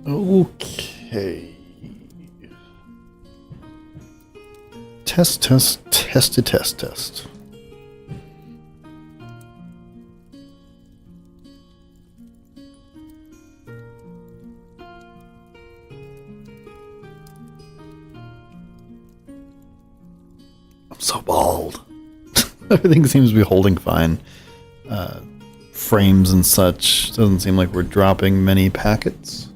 Okay. Test. I'm so bald. Everything seems to be holding fine. Frames and such. Doesn't seem like we're dropping many packets.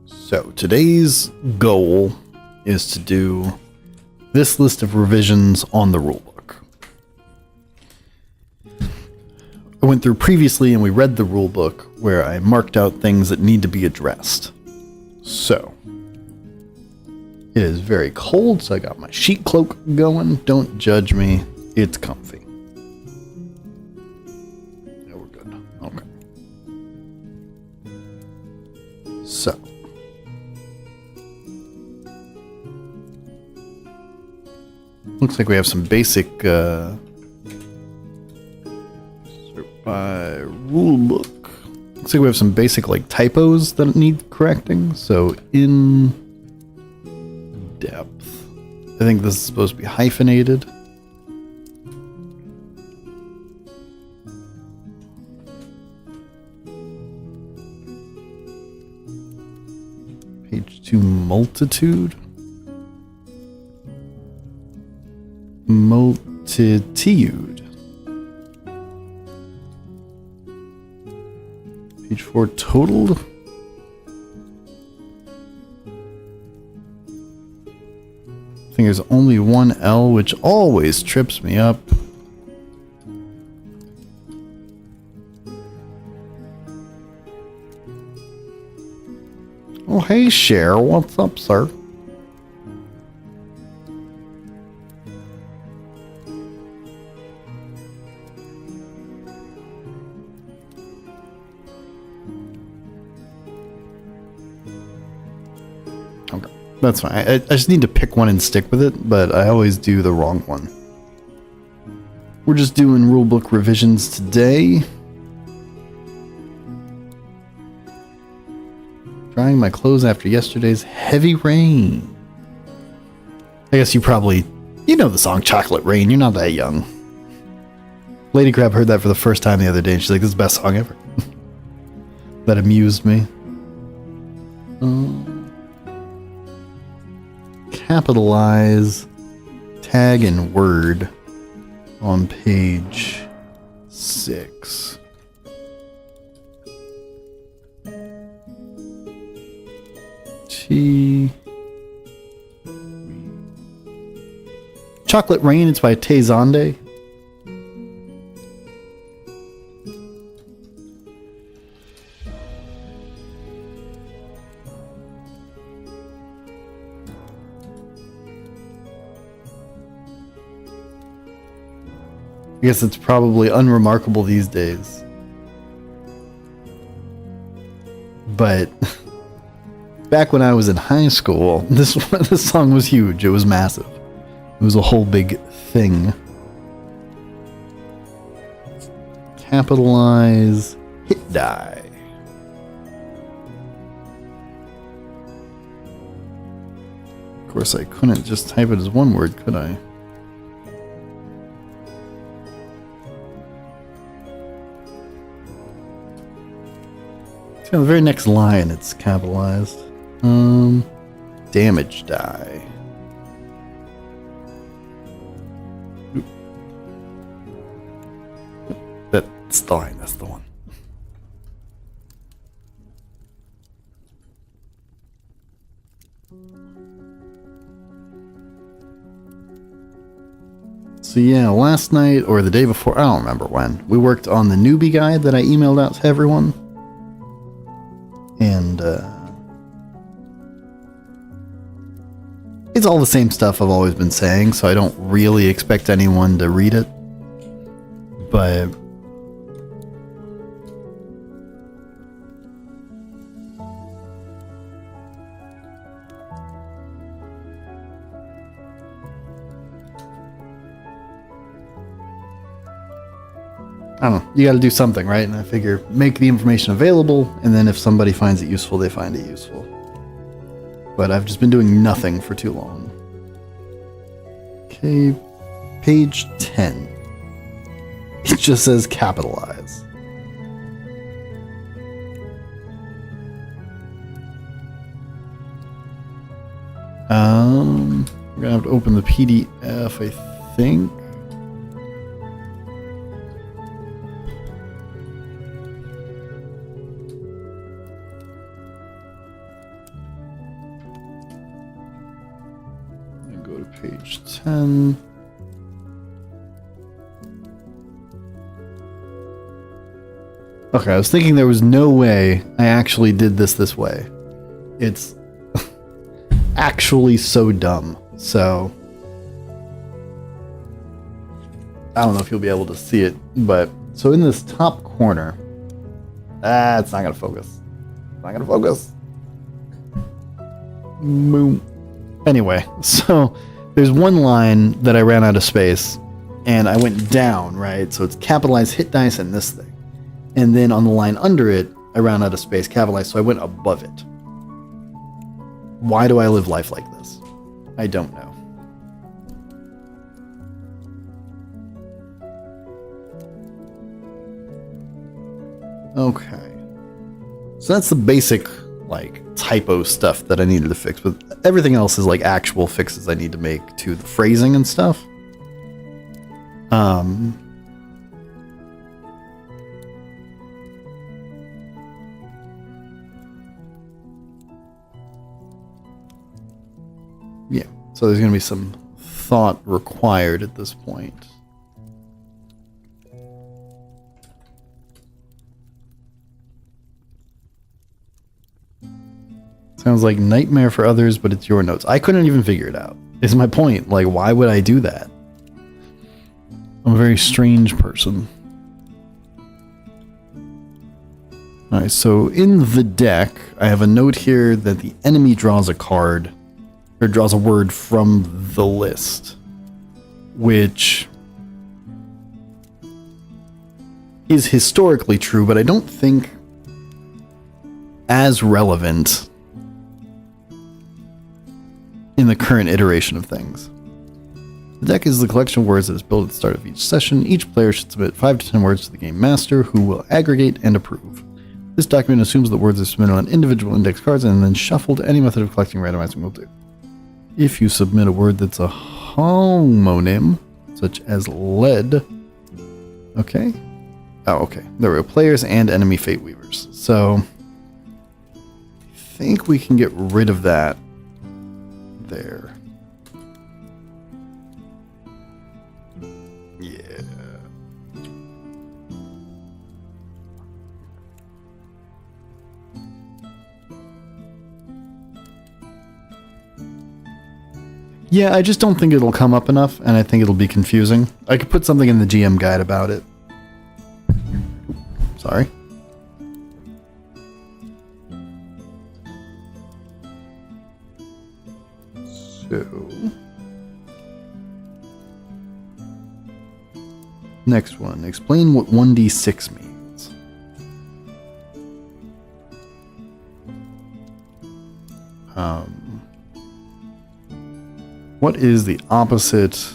So today's goal is to do this list of revisions on the rulebook. I went through previously and we read the rulebook where I marked out things that need to be addressed. So it is very cold, so I got my sheet cloak going. Don't judge me. It's comfy. Yeah, we're good. Okay. So. Looks like we have some basic rulebook. Looks like we have some basic like typos that need correcting. So in depth. I think this is supposed to be hyphenated. Page 2 multitude. Multitude. Page 4 totaled. I think there's only one L, which always trips me up. Oh, hey, Cher. What's up, sir? Okay, that's fine. I just need to pick one and stick with it, but I always do the wrong one. We're just doing rulebook revisions today. Drying my clothes after yesterday's heavy rain. I guess you know the song Chocolate Rain. You're not that young. Lady Crab heard that for the first time the other day, and she's like, this is the best song ever. That amused me. Capitalize tag and word on page 6. Chocolate Rain, it's by Tay Zonde. I guess it's probably unremarkable these days. But back when I was in high school, this song was huge. It was massive. It was a whole big thing. Capitalize hit die. Of course, I couldn't just type it as one word, could I? See, on the very next line, it's capitalized. Damage die. Oop. That's the line. That's the one. So yeah, last night or the day before, I don't remember when, we worked on the newbie guide that I emailed out to everyone. And it's all the same stuff I've always been saying, so I don't really expect anyone to read it. But I don't know, you got to do something, right? And I figure make the information available, and then if somebody finds it useful, they find it useful. But I've just been doing nothing for too long. Okay, page 10. It just says capitalize. We're gonna have to open the PDF, I think. And go to page 10. Okay, I was thinking there was no way I actually did this way. It's actually so dumb. So I don't know if you'll be able to see it, but so in this top corner, it's not gonna focus. It's not gonna focus. Boom. Anyway, so there's one line that I ran out of space, and I went down, right? So it's capitalize, hit dice, and this thing. And then on the line under it, I ran out of space, capitalize, so I went above it. Why do I live life like this? I don't know. Okay. So that's the basic, like, typo stuff that I needed to fix, but everything else is, like, actual fixes I need to make to the phrasing and stuff. Yeah, so there's going to be some thought required at this point. Sounds like nightmare for others, but it's your notes. I couldn't even figure it out. Is my point. Like, why would I do that? I'm a very strange person. Alright, so in the deck, I have a note here that the enemy draws a card, or draws a word from the list, which is historically true, but I don't think as relevant in the current iteration of things. The deck is the collection of words that is built at the start of each session. Each player should submit 5 to 10 words to the game master, who will aggregate and approve. This document assumes that words are submitted on individual index cards and then shuffled. Any method of collecting randomizing will do. If you submit a word that's a homonym, such as lead, okay. Oh, okay. There we go. Players and enemy fate weavers. So, I think we can get rid of that there. Yeah. Yeah, I just don't think it'll come up enough, and I think it'll be confusing. I could put something in the GM guide about it. Sorry. So, next one. Explain what 1d6 means. What is the opposite?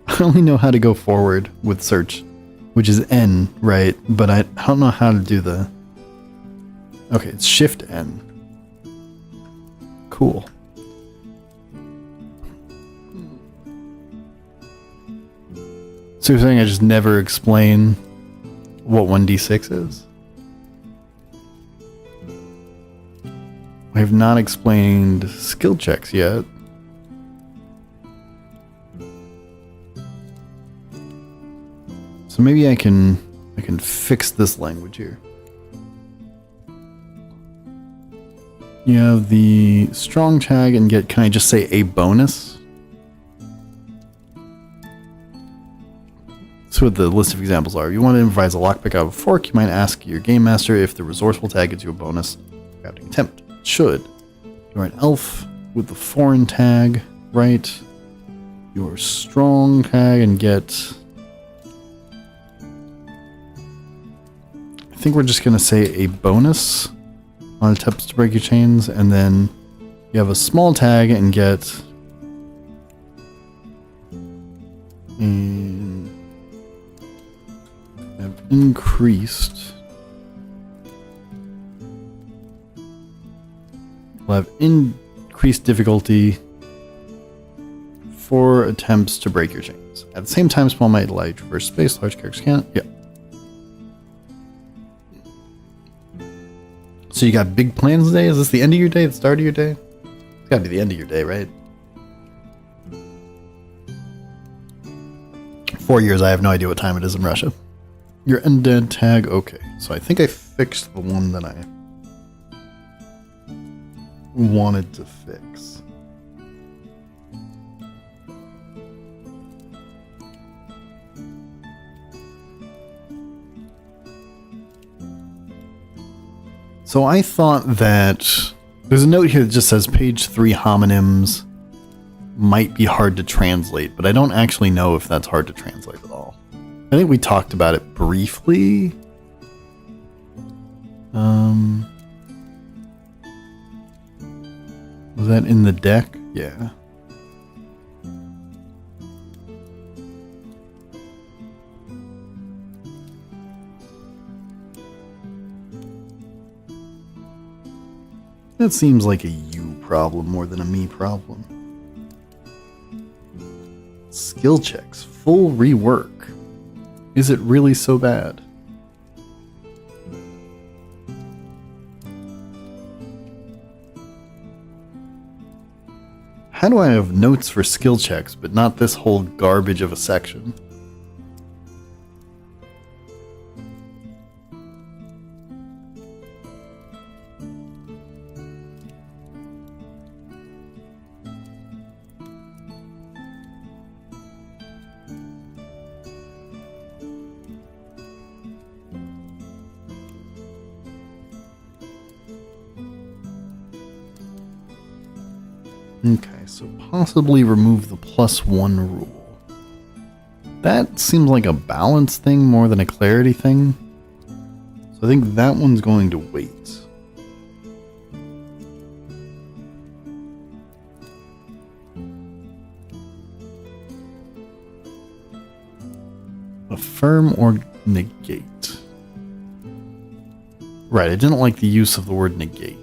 I only know how to go forward with search, which is N, right? But I don't know how to do the... Okay, it's Shift N. Cool. So you're saying I just never explain what 1d6 is? I have not explained skill checks yet. So maybe I can fix this language here. You have the strong tag and get, can I just say a bonus? That's what the list of examples are. If you want to improvise a lockpick out of a fork, you might ask your game master if the resourceful tag gives you a bonus crafting attempt. It should. You're an elf with the foreign tag, right? Your strong tag and get think we're just going to say a bonus on attempts to break your chains, and then you have a small tag and get and have increased. We'll have increased difficulty for attempts to break your chains. At the same time, small might allow you to traverse space. Large characters can't. Yeah. So you got big plans today? Is this the end of your day? The start of your day? It's gotta be the end of your day, right? 4 years, I have no idea what time it is in Russia. Your end tag, okay. So I think I fixed the one that I wanted to fix. So I thought that there's a note here that just says page 3 homonyms might be hard to translate, but I don't actually know if that's hard to translate at all. I think we talked about it briefly. Was that in the deck? Yeah. That seems like a you problem more than a me problem. Skill checks, full rework. Is it really so bad? How do I have notes for skill checks, but not this whole garbage of a section? Okay, so possibly remove the +1 rule. That seems like a balance thing more than a clarity thing. So I think that one's going to wait. Affirm or negate. Right, I didn't like the use of the word negate.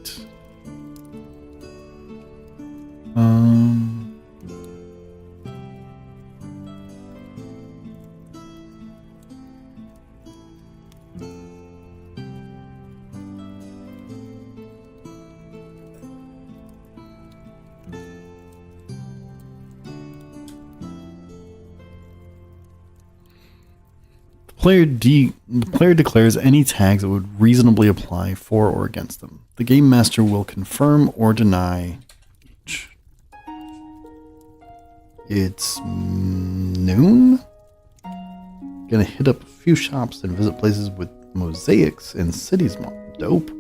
The player declares any tags that would reasonably apply for or against them. The game master will confirm or deny each. It's noon? Gonna hit up a few shops and visit places with mosaics and cities. Dope.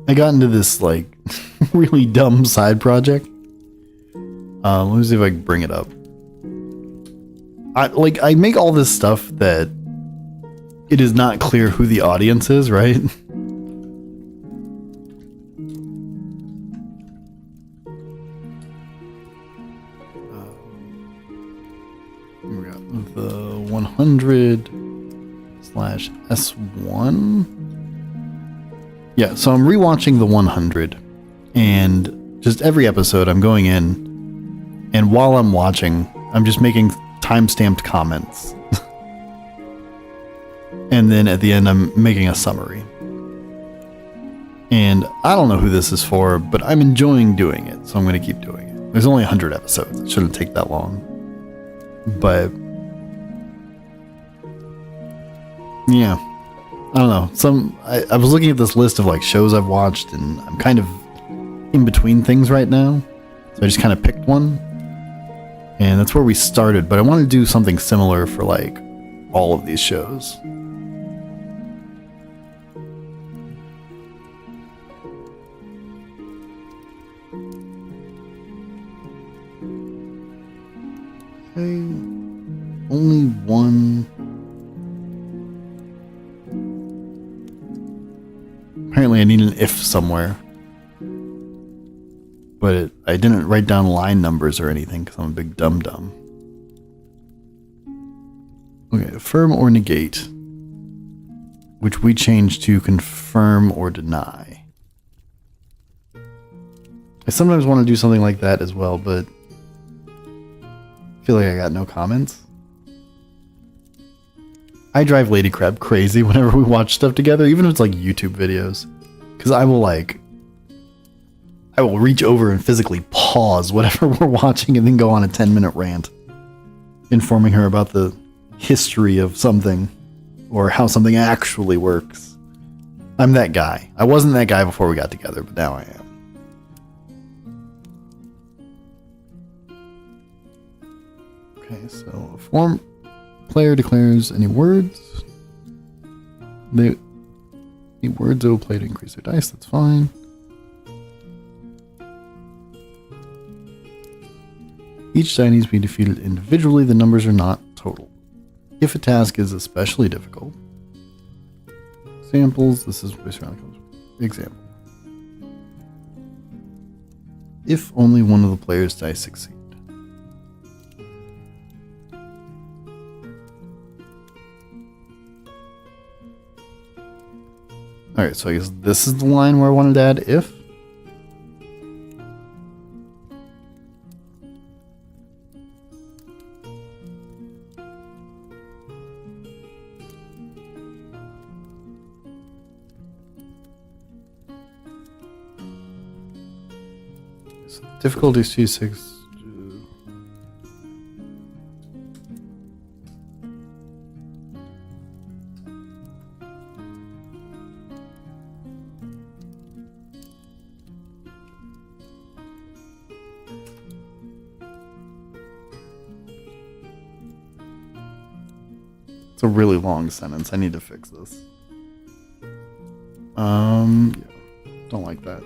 I got into this like really dumb side project. Let me see if I can bring it up. I make all this stuff that it is not clear who the audience is, right? Here we got the 100/S1. Yeah, so I'm rewatching the 100, and just every episode I'm going in, and while I'm watching, I'm just making time-stamped comments. And then at the end, I'm making a summary. And I don't know who this is for, but I'm enjoying doing it, so I'm going to keep doing it. There's only 100 episodes. It shouldn't take that long. But yeah. I don't know. I was looking at this list of like shows I've watched, and I'm kind of in between things right now. So I just kind of picked one, and that's where we started. But I want to do something similar for like all of these shows. Okay. Only one. Apparently I need an if somewhere. But I didn't write down line numbers or anything because I'm a big dum-dum. Okay, affirm or negate. Which we change to confirm or deny. I sometimes want to do something like that as well, but I feel like I got no comments. I drive Lady Crab crazy whenever we watch stuff together, even if it's like YouTube videos. Because I will reach over and physically pause whatever we're watching and then go on a 10-minute rant. Informing her about the history of something or how something actually works. I'm that guy. I wasn't that guy before we got together, but now I am. Okay, so a form player declares any words. Any words they will play to increase their dice, that's fine. Each die needs to be defeated individually, the numbers are not total. If a task is especially difficult. Examples, this is example. If only one of the players' dice succeed. Alright, so I guess this is the line where I wanted to add if. So difficulty is 2-6. A really long sentence. I need to fix this. Yeah. Don't like that.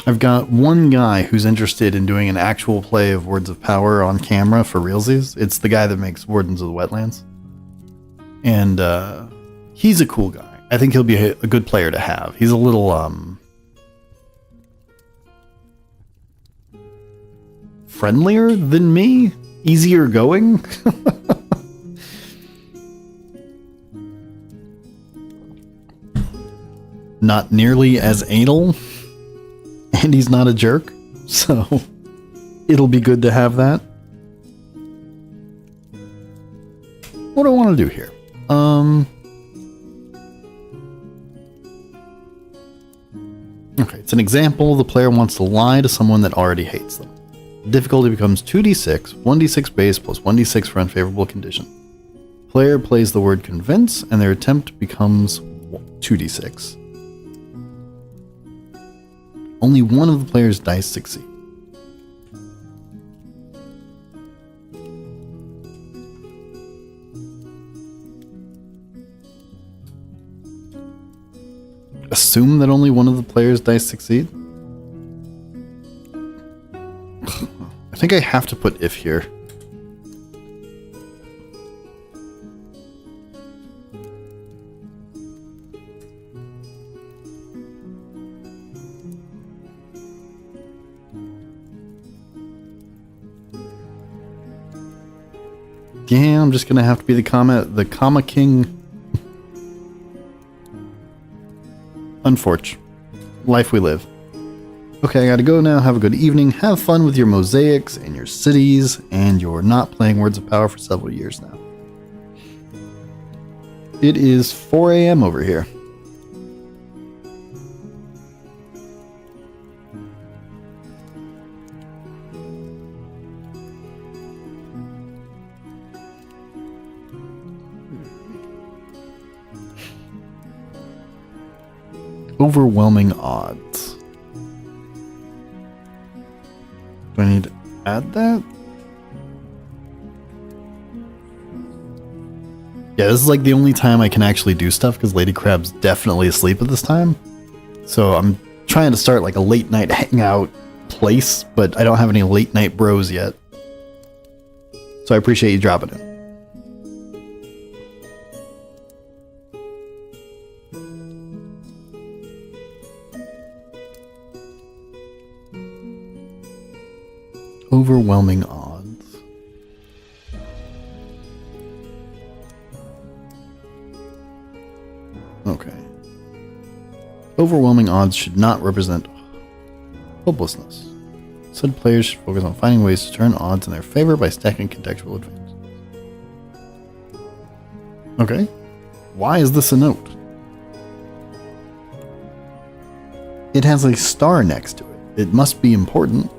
I've got one guy who's interested in doing an actual play of Words of Power on camera for realsies. It's the guy that makes Wardens of the Wetlands. And he's a cool guy. I think he'll be a good player to have. He's a little friendlier than me, easier going. Not nearly as anal, and he's not a jerk, so it'll be good to have that. What do I want to do here? Okay, it's an example. The player wants to lie to someone that already hates them. Difficulty becomes 2d6, 1d6 base plus 1d6 for unfavorable condition. Player plays the word convince, and their attempt becomes 2d6. Only one of the player's dice succeed. Assume that only one of the player's dice succeed? I think I have to put if here. Yeah, I'm just gonna have to be the comma king. Unfortunate. Life we live. Okay, I gotta go now. Have a good evening. Have fun with your mosaics and your cities, and you're not playing Words of Power for several years now. It is 4 a.m. over here. Overwhelming odds. Do I need to add that? Yeah, this is like the only time I can actually do stuff because Lady Crab's definitely asleep at this time. So I'm trying to start like a late night hangout place, but I don't have any late night bros yet. So I appreciate you dropping it. Overwhelming odds. Okay. Overwhelming odds should not represent hopelessness. Instead, players should focus on finding ways to turn odds in their favor by stacking contextual advantages. Okay. Why is this a note? It has a star next to it. It must be important.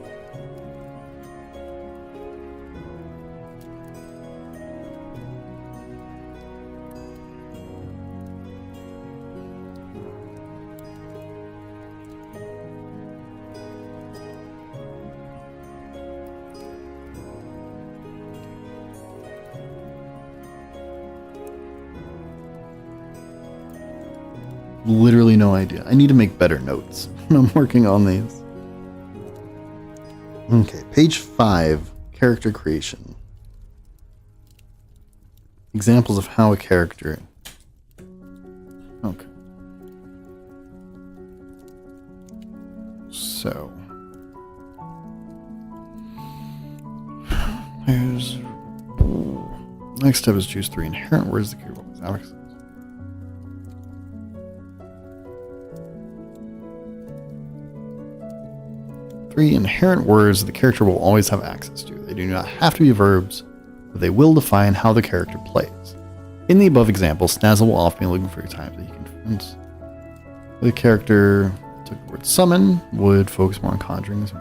Literally no idea. I need to make better notes. I'm working on these. Okay, page 5, character creation. Examples of how a character... Okay. So... There's... Next step is choose 3 inherent words that character will access. 3 inherent words the character will always have access to. They do not have to be verbs, but they will define how the character plays. In the above example, Snazzle will often be looking for times that he can influence. The character took the word summon would focus more on conjurings.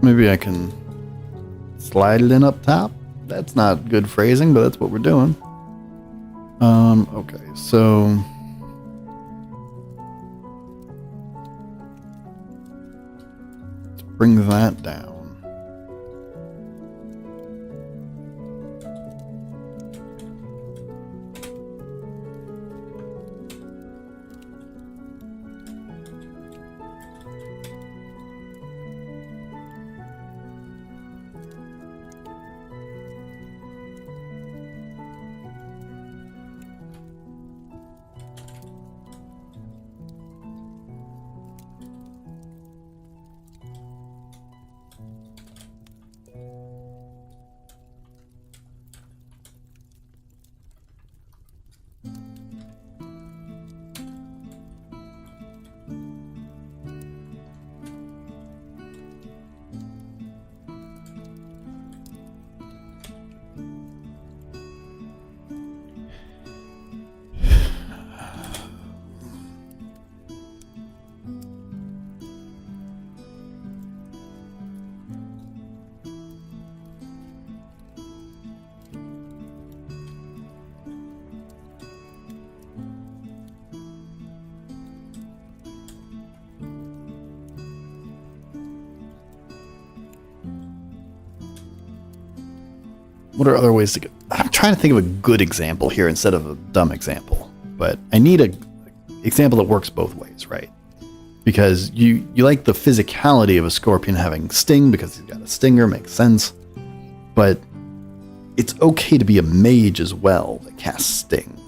Maybe I can slide it in up top. That's not good phrasing, but that's what we're doing. Okay, so let's bring that down. What are other ways to get... I'm trying to think of a good example here instead of a dumb example. But I need a example that works both ways, right? because you like the physicality of a scorpion having sting because he's got a stinger, makes sense. But it's okay to be a mage as well that casts sting.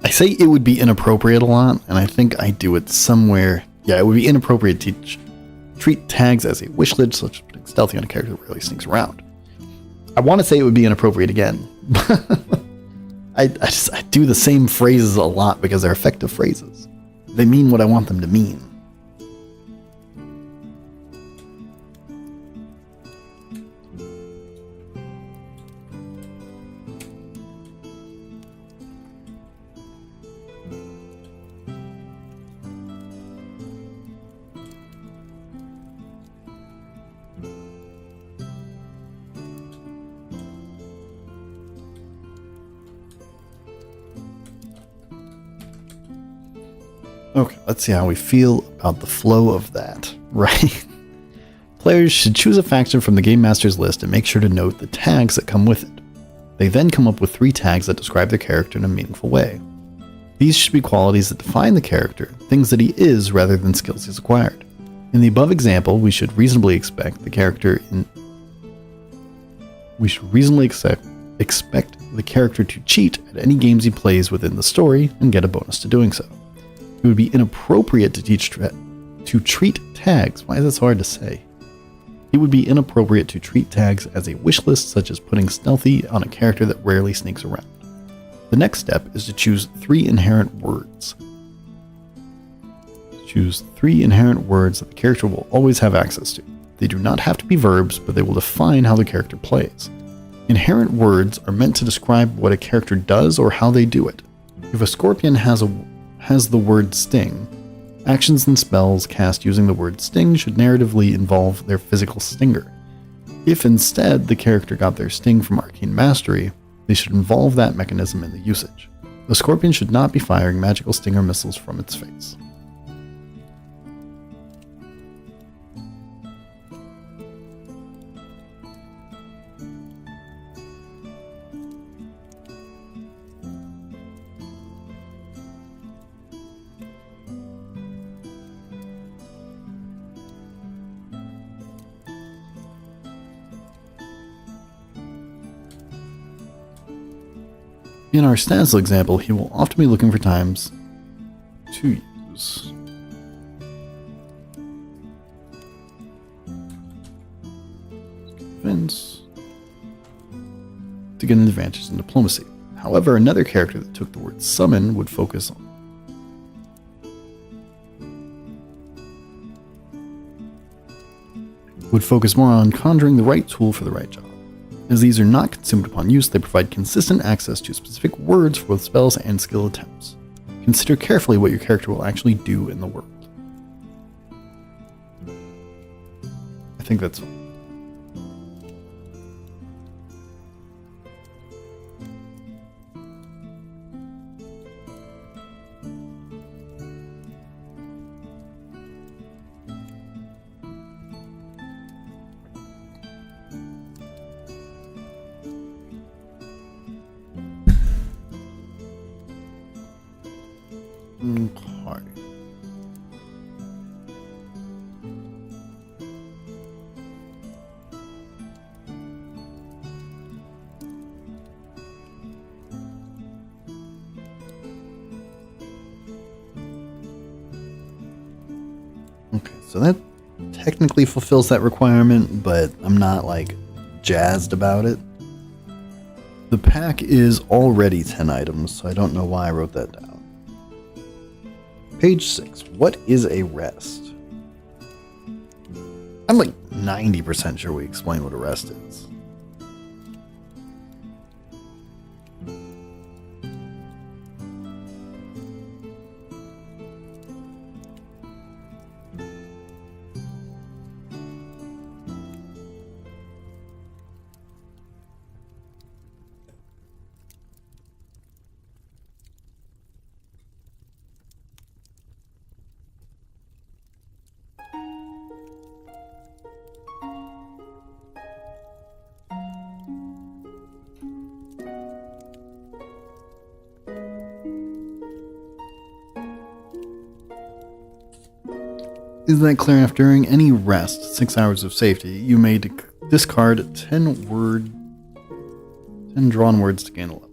I say it would be inappropriate a lot, and I think I do it somewhere. Yeah, it would be inappropriate to treat tags as a wish list, such as putting stealthy on a character that rarely sneaks around. I want to say it would be inappropriate again. I do the same phrases a lot because they're effective phrases. They mean what I want them to mean. Okay, let's see how we feel about the flow of that, right? Players should choose a faction from the Game Master's list and make sure to note the tags that come with it. They then come up with 3 tags that describe their character in a meaningful way. These should be qualities that define the character, things that he is rather than skills he's acquired. In the above example, we should reasonably expect the character to cheat at any games he plays within the story and get a bonus to doing so. It would be inappropriate to treat tags. Why is that so hard to say? It would be inappropriate to treat tags as a wish list, such as putting stealthy on a character that rarely sneaks around. The next step is to choose 3 inherent words. Choose 3 inherent words that the character will always have access to. They do not have to be verbs, but they will define how the character plays. Inherent words are meant to describe what a character does or how they do it. If a scorpion has the word sting, actions and spells cast using the word sting should narratively involve their physical stinger. If instead the character got their sting from arcane mastery, they should involve that mechanism in the usage. The scorpion should not be firing magical stinger missiles from its face. In our Stansel example, he will often be looking for times to use convince to get an advantage in diplomacy. However, another character that took the word summon would focus more on conjuring the right tool for the right job. As these are not consumed upon use, they provide consistent access to specific words for both spells and skill attempts. Consider carefully what your character will actually do in the world. I think that's fine. Hard. Okay, so that technically fulfills that requirement, but I'm not like jazzed about it. The pack is already 10 items, so I don't know why I wrote that down. Page 6. What is a rest? I'm like 90% sure we explain what a rest is. Isn't that clear enough? During any rest, 6 hours of safety, you may discard 10 drawn words to gain a level.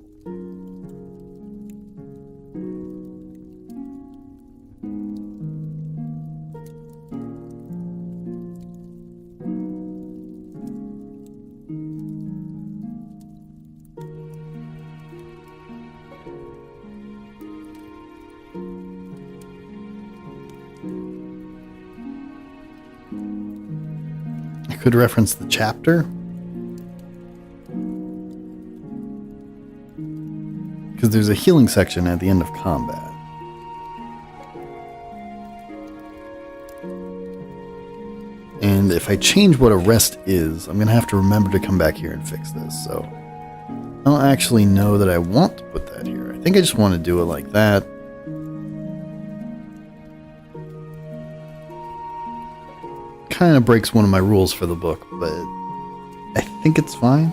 Could reference the chapter, because there's a healing section at the end of combat. And if I change what a rest is, I'm going to have to remember to come back here and fix this. So I don't actually know that I want to put that here. I think I just want to do it like that. Kind of breaks one of my rules for the book, but I think it's fine.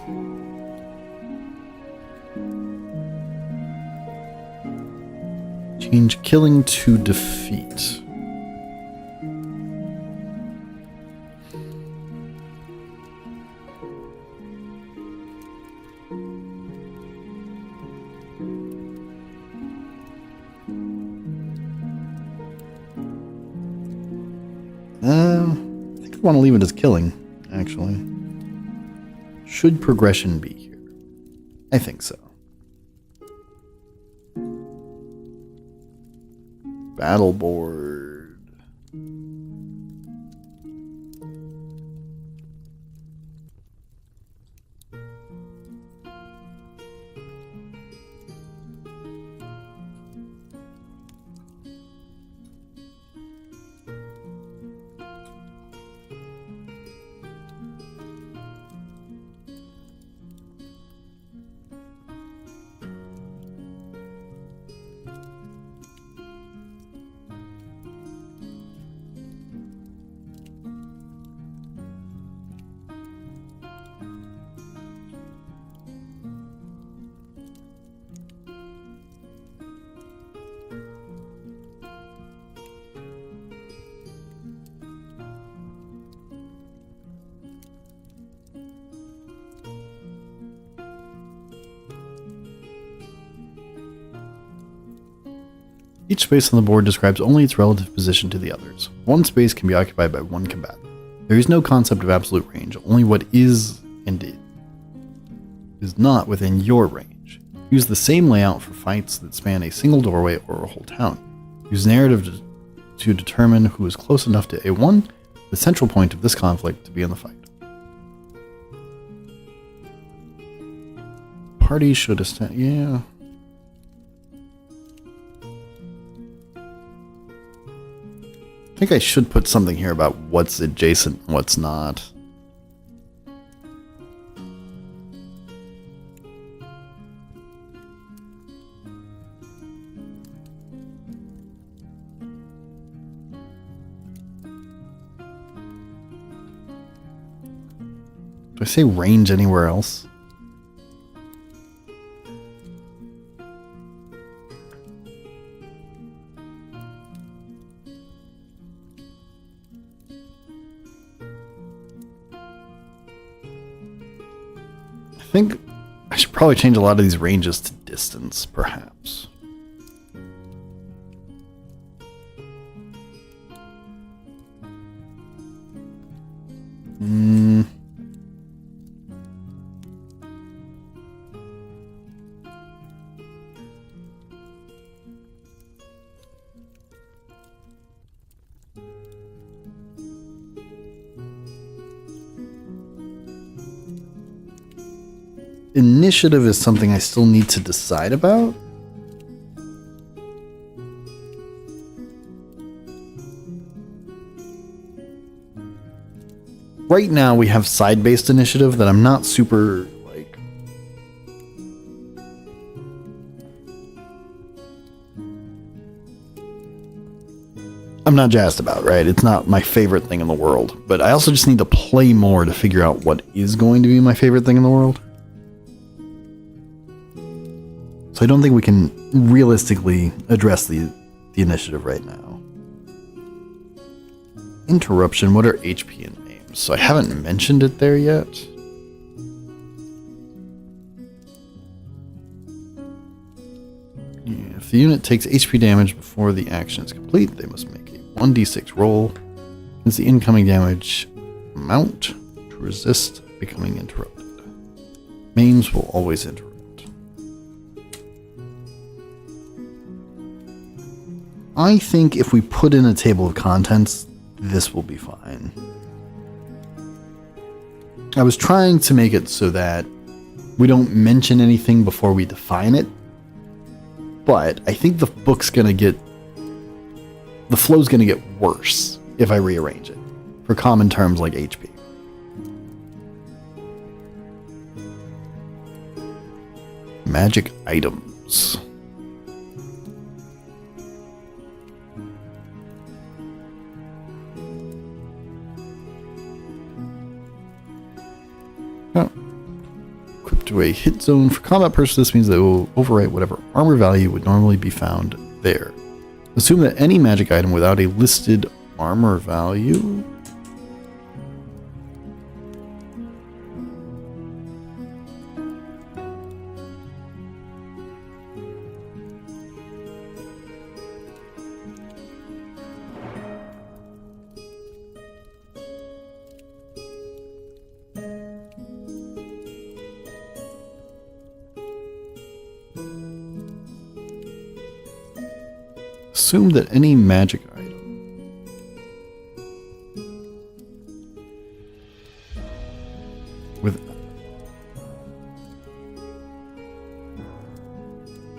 Change killing to defeat. I want to leave it as killing, actually. Should progression be here? I think so. Battle board. Each space on the board describes only its relative position to the others. One space can be occupied by one combatant. There is no concept of absolute range, only what is and is not within your range. Use the same layout for fights that span a single doorway or a whole town. Use narrative to determine who is close enough to A1, the central point of this conflict, to be in the fight. Party should establish... yeah... I think I should put something here about what's adjacent and what's not. Do I say range anywhere else? I think I should probably change a lot of these ranges to distance, perhaps. initiative is something I still need to decide about. Right now we have side-based initiative that I'm not super, like... I'm not jazzed about, right? It's not my favorite thing in the world. But I also just need to play more to figure out what is going to be my favorite thing in the world. So I don't think we can realistically address the initiative right now. Interruption, what are HP and aims? So I haven't mentioned it there yet. Yeah, if the unit takes HP damage before the action is complete, they must make a 1d6 roll against the incoming damage amount to resist becoming interrupted. Maims will always interrupt. I think if we put in a table of contents, this will be fine. I was trying to make it so that we don't mention anything before we define it, but I think the book's gonna get... the flow's gonna get worse if I rearrange it for common terms like HP. Magic items. Oh. Equipped to a hit zone for combat purposes, this means that it will overwrite whatever armor value would normally be found there. Assume that any magic item without a listed armor value... Assume that any magic item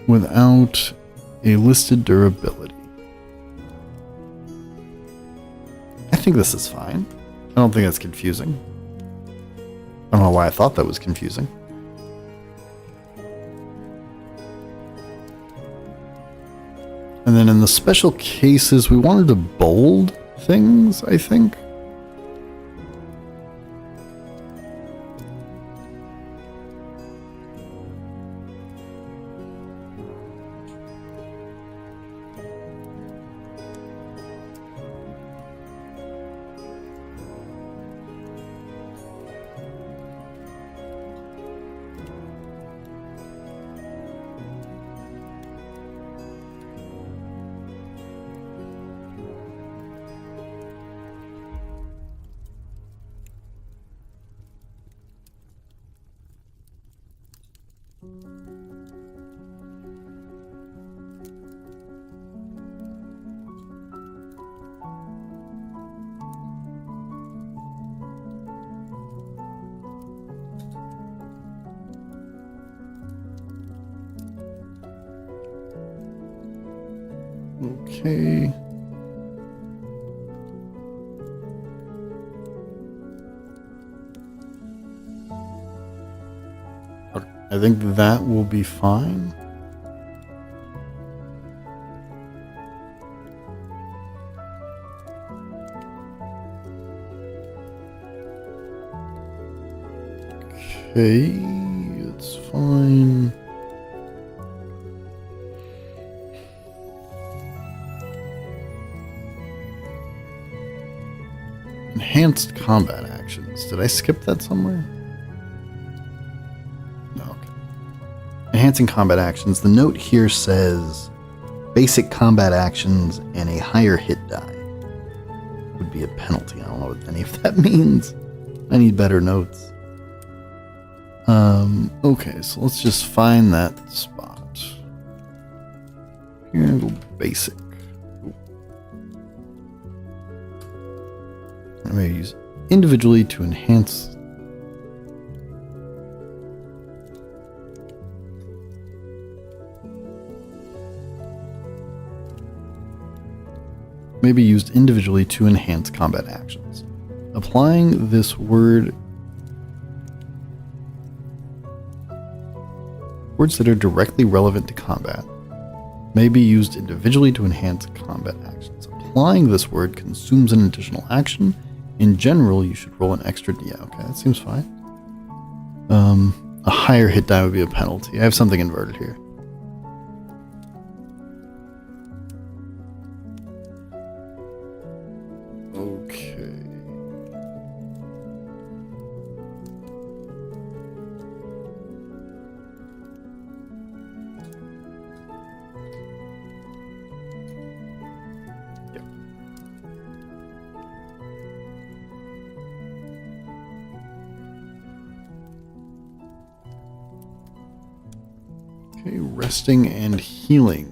without a listed durability. I think this is fine. I don't think that's confusing. I don't know why I thought that was confusing. And then in the special cases, we wanted to bold things, I think. Okay. I think that will be fine. Okay, it's fine. Enhanced combat actions. Did I skip that somewhere? No. Okay. Enhancing combat actions. The note here says basic combat actions and a higher hit die would be a penalty. I don't know what any of that means. I need better notes. Okay, so let's just find that spot. Here, go basic. I'm going to use individually to enhance may be used individually to enhance combat actions. Applying this word, words that are directly relevant to combat may be used individually to enhance combat actions. Applying this word consumes an additional action. In general, you should roll an extra. Yeah, okay, that seems fine. A higher hit die would be a penalty. I have something inverted here. Okay. Yep. Okay, resting and healing.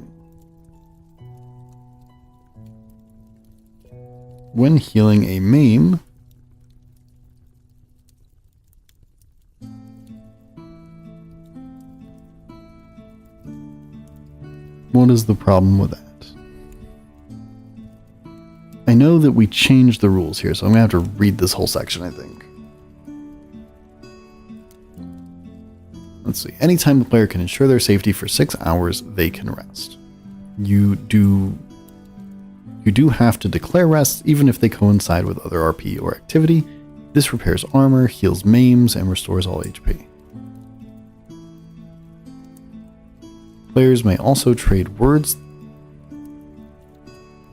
When healing a maim, what is the problem with that? I know that we changed the rules here, so I'm going to have to read this whole section, I think. Let's see. Anytime the player can ensure their safety for 6 hours, they can rest. You do have to declare rests, even if they coincide with other RP or activity. This repairs armor, heals maims, and restores all HP. Players may also trade words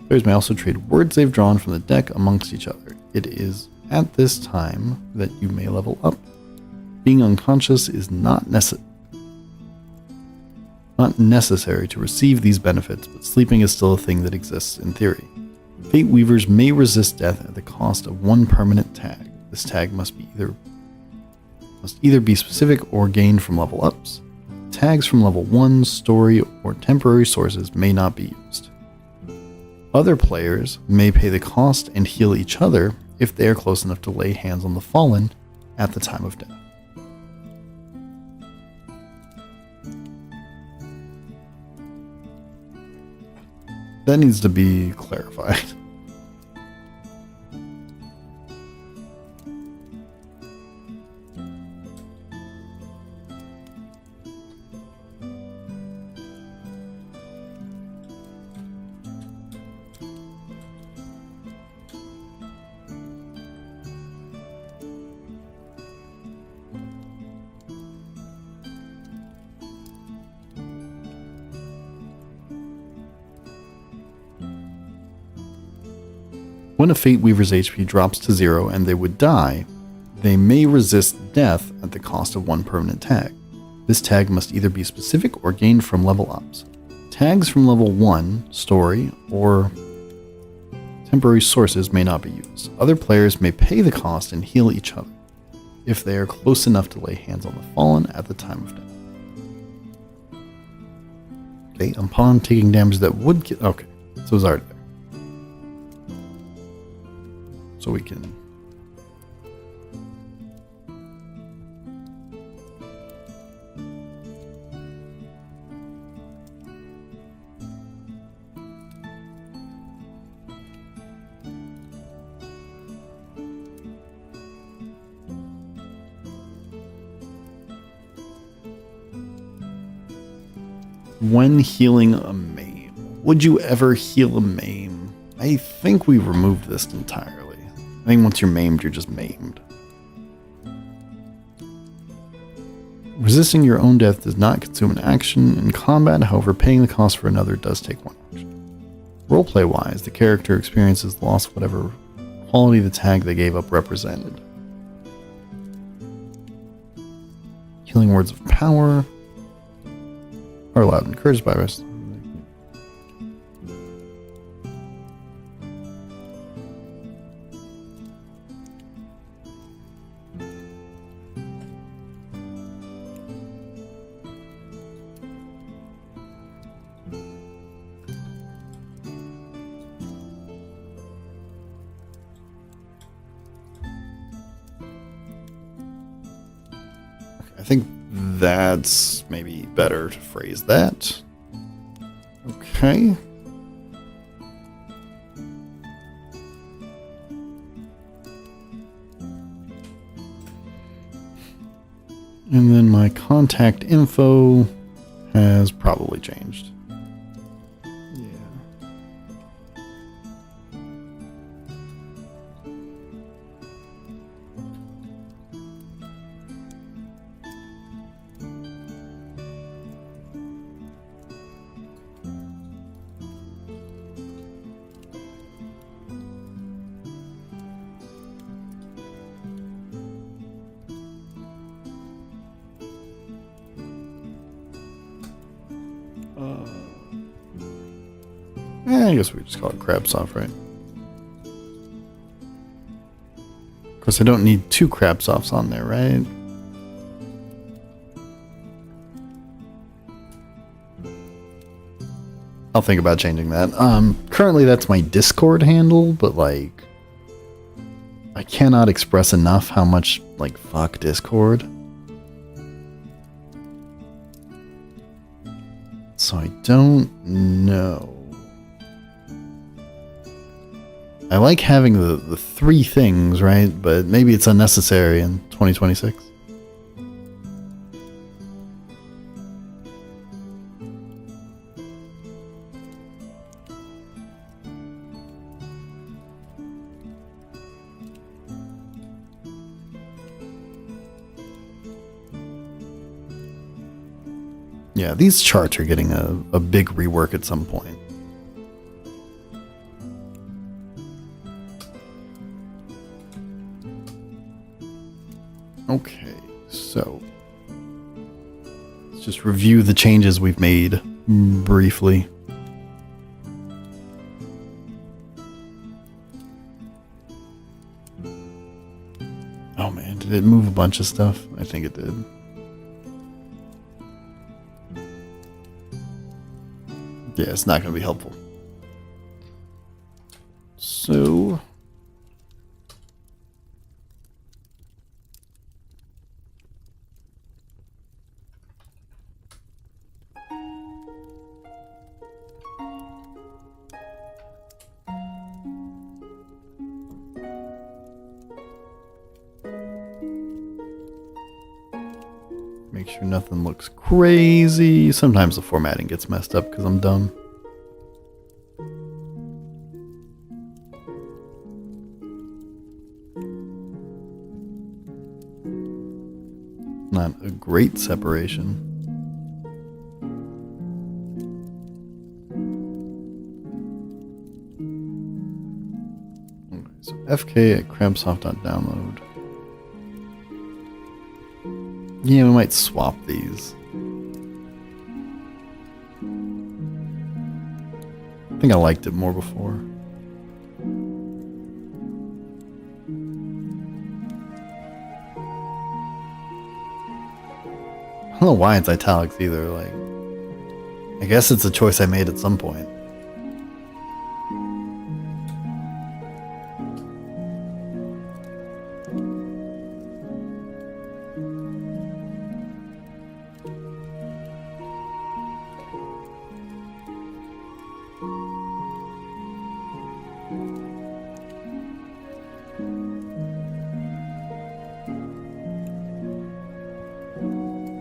they've drawn from the deck amongst each other. It is at this time that you may level up. Being unconscious is not necessary to receive these benefits, but sleeping is still a thing that exists in theory. Fate Weavers may resist death at the cost of 1 permanent tag. This tag must either be specific or gained from level ups. Tags from level 1, story, or temporary sources may not be used. Other players may pay the cost and heal each other if they are close enough to lay hands on the fallen at the time of death. That needs to be clarified. When a Fate Weaver's HP drops to 0 and they would die, they may resist death at the cost of 1 permanent tag. This tag must either be specific or gained from level ups. Tags from level 1, story, or temporary sources may not be used. Other players may pay the cost and heal each other if they are close enough to lay hands on the fallen at the time of death. Okay, upon taking damage that would kill. Okay, so it's already there. So we can. When healing a maim. Would you ever heal a maim? I think we removed this entirely. I think once you're maimed, you're just maimed. Resisting your own death does not consume an action in combat, however, paying the cost for another does take 1 action. Roleplay-wise, the character experiences the loss of whatever quality the tag they gave up represented. Healing words of power are allowed and encouraged by us. I think that's maybe better to phrase that. Okay. And then my contact info has probably changed. Yeah. I guess we just call it Crabsoft, right? Of course, I don't need two Crabsofts on there, right? I'll think about changing that. Currently that's my Discord handle, but like, I cannot express enough how much, like, fuck Discord. So I don't know. I like having the three things, right? But maybe it's unnecessary in 2026. Yeah, these charts are getting a big rework at some point. Okay, so let's just review the changes we've made briefly. Oh man, did it move a bunch of stuff? I think it did. Yeah, it's not going to be helpful. So make sure nothing looks crazy. Sometimes the formatting gets messed up because I'm dumb. Not a great separation. Okay, so FK at crabsoft.download. Yeah, we might swap these. I think I liked it more before. I don't know why it's italics either, like, I guess it's a choice I made at some point.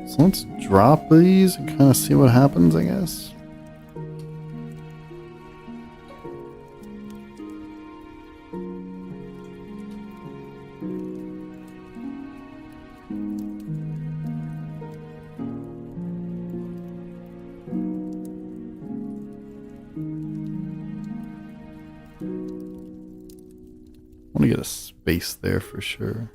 So let's drop these and kind of see what happens, I guess. I want to get a space there for sure.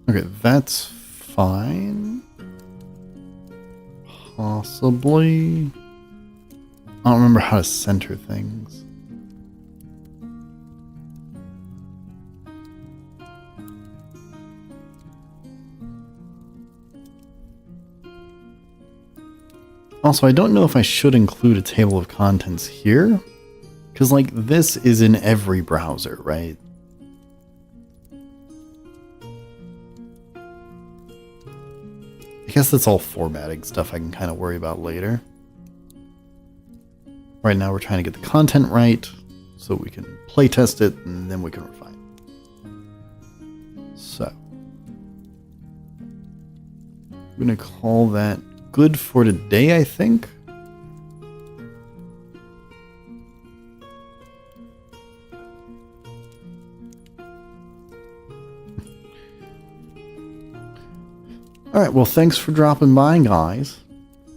Okay, that's fine. Possibly. I don't remember how to center things. Also, I don't know if I should include a table of contents here, because like this is in every browser, right? I guess that's all formatting stuff I can kind of worry about later. Right now we're trying to get the content right so we can play test it and then we can refine. So I'm going to call that good for today, I think. All right, well, thanks for dropping by, guys.